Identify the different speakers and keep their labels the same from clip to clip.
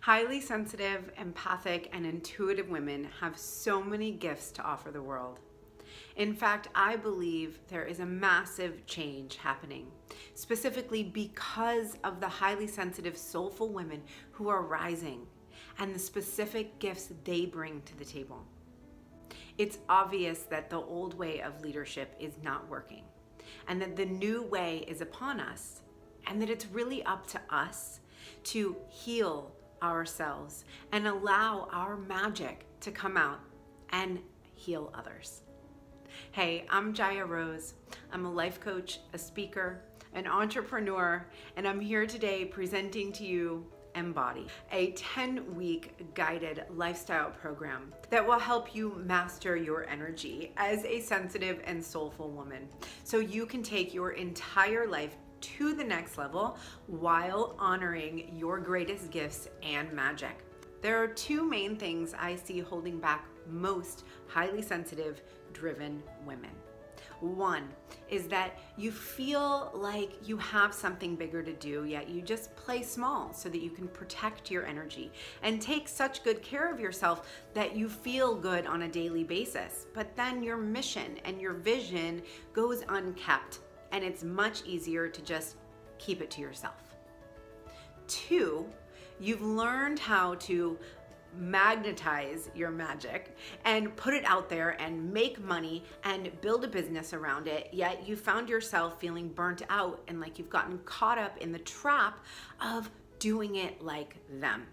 Speaker 1: Highly sensitive, empathic, and intuitive women have so many gifts to offer the world. In fact, I believe there is a massive change happening, specifically because of the highly sensitive, soulful women who are rising and the specific gifts they bring to the table. It's obvious that the old way of leadership is not working, and that the new way is upon us, and that it's really up to us to heal ourselves and allow our magic to come out and heal others. Hey, I'm Jaya Rose. I'm a life coach, a speaker, an entrepreneur, and I'm here today presenting to you EMBODY, a 10-week guided lifestyle program that will help you master your energy as a sensitive and soulful woman so you can take your entire life to the next level while honoring your greatest gifts and magic. There are two main things I see holding back most highly sensitive, driven women. One is that you feel like you have something bigger to do, yet you just play small so that you can protect your energy and take such good care of yourself that you feel good on a daily basis. But then your mission and your vision goes unkept, and it's much easier to just keep it to yourself. Two, you've learned how to magnetize your magic and put it out there and make money and build a business around it, yet you found yourself feeling burnt out and like you've gotten caught up in the trap of doing it like them.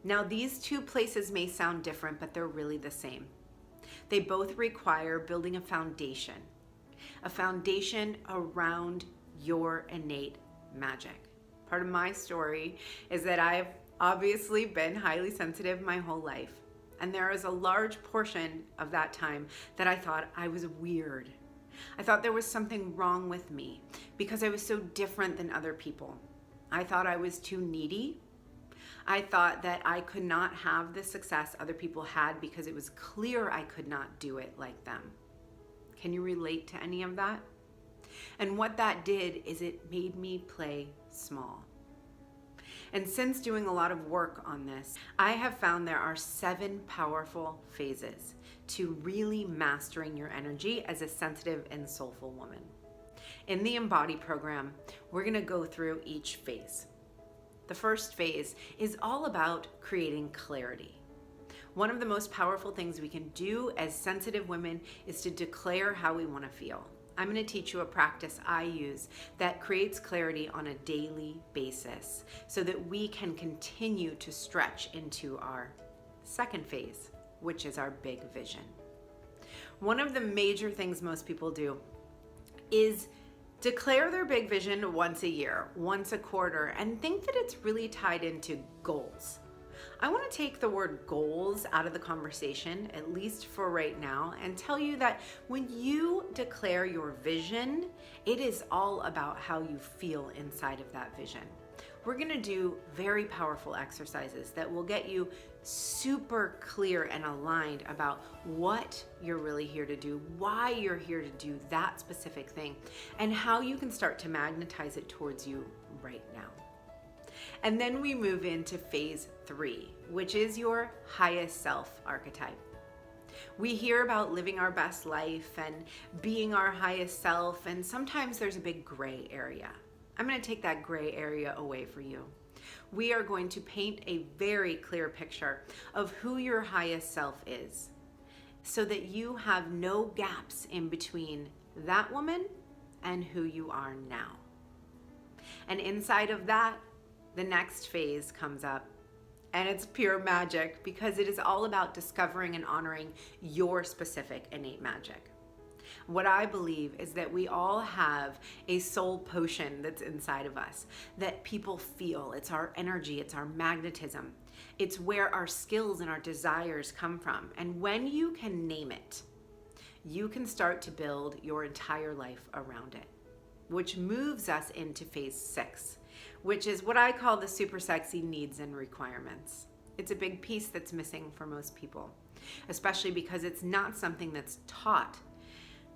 Speaker 1: Now, these two places may sound different, but they're really the same. They both require building a foundation around your innate magic. Part of my story is that I've obviously been highly sensitive my whole life. And there is a large portion of that time that I thought I was weird. I thought there was something wrong with me because I was so different than other people. I thought I was too needy. I thought that I could not have the success other people had because it was clear I could not do it like them. Can you relate to any of that? And what that did is it made me play small. And since doing a lot of work on this, I have found there are 7 powerful phases to really mastering your energy as a sensitive and soulful woman. In the EMBODY program, we're going to go through each phase. The first phase is all about creating clarity. One of the most powerful things we can do as sensitive women is to declare how we want to feel. I'm going to teach you a practice I use that creates clarity on a daily basis so that we can continue to stretch into our second phase, which is our big vision. One of the major things most people do is declare their big vision once a year, once a quarter, and think that it's really tied into goals. I want to take the word goals out of the conversation, at least for right now, and tell you that when you declare your vision, it is all about how you feel inside of that vision. We're going to do very powerful exercises that will get you super clear and aligned about what you're really here to do, why you're here to do that specific thing, and how you can start to magnetize it towards you right now. And then we move into phase 3, which is your highest self archetype. We hear about living our best life and being our highest self, and sometimes there's a big gray area. I'm going to take that gray area away for you. We are going to paint a very clear picture of who your highest self is so that you have no gaps in between that woman and who you are now. And inside of that, the next phase comes up, and it's pure magic because it is all about discovering and honoring your specific innate magic. What I believe is that we all have a soul potion that's inside of us that people feel. It's our energy, it's our magnetism. It's where our skills and our desires come from. And when you can name it, you can start to build your entire life around it, which moves us into phase 6. Which is what I call the super sexy needs and requirements. It's a big piece that's missing for most people, especially because it's not something that's taught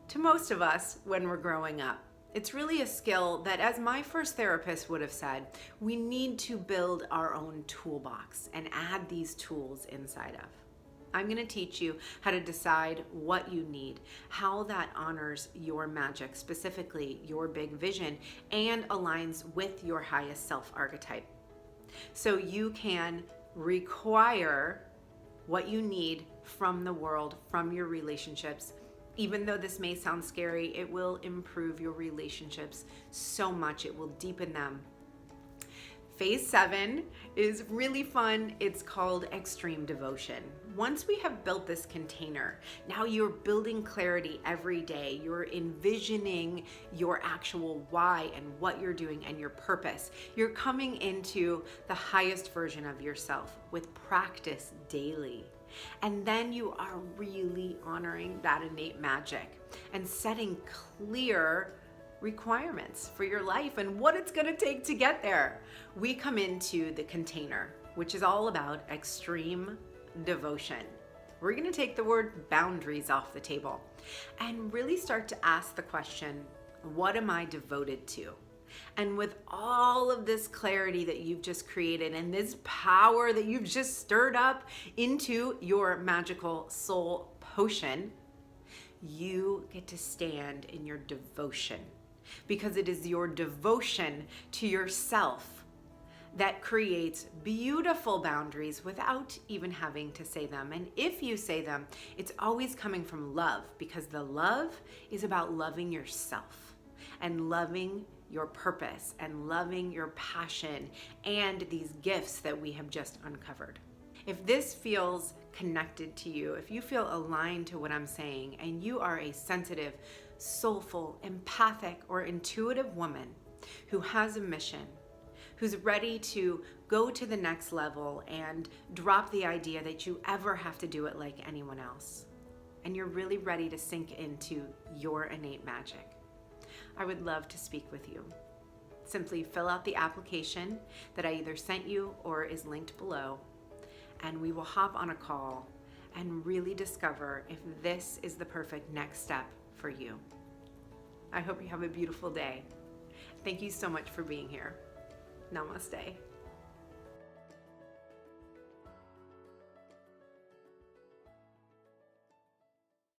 Speaker 1: to most of us when we're growing up. It's really a skill that, as my first therapist would have said, we need to build our own toolbox and add these tools inside of. I'm going to teach you how to decide what you need, how that honors your magic, specifically your big vision, and aligns with your highest self archetype. So you can require what you need from the world, from your relationships. Even though this may sound scary, it will improve your relationships so much. It will deepen them. Phase 7 is really fun. It's called extreme devotion. Once we have built this container, now you're building clarity every day. You're envisioning your actual why and what you're doing and your purpose. You're coming into the highest version of yourself with practice daily. And then you are really honoring that innate magic and setting clear requirements for your life and what it's going to take to get there. We come into the container, which is all about extreme devotion. We're going to take the word boundaries off the table and really start to ask the question, what am I devoted to? And with all of this clarity that you've just created and this power that you've just stirred up into your magical soul potion, you get to stand in your devotion, because it is your devotion to yourself that creates beautiful boundaries without even having to say them. And if you say them, it's always coming from love, because the love is about loving yourself and loving your purpose and loving your passion and these gifts that we have just uncovered. If this feels connected to you, if you feel aligned to what I'm saying, and you are a sensitive, soulful, empathic, or intuitive woman who has a mission, who's ready to go to the next level and drop the idea that you ever have to do it like anyone else, and you're really ready to sink into your innate magic, I would love to speak with you. Simply fill out the application that I either sent you or is linked below, and we will hop on a call and really discover if this is the perfect next step for you. I hope you have a beautiful day. Thank you so much for being here. Namaste.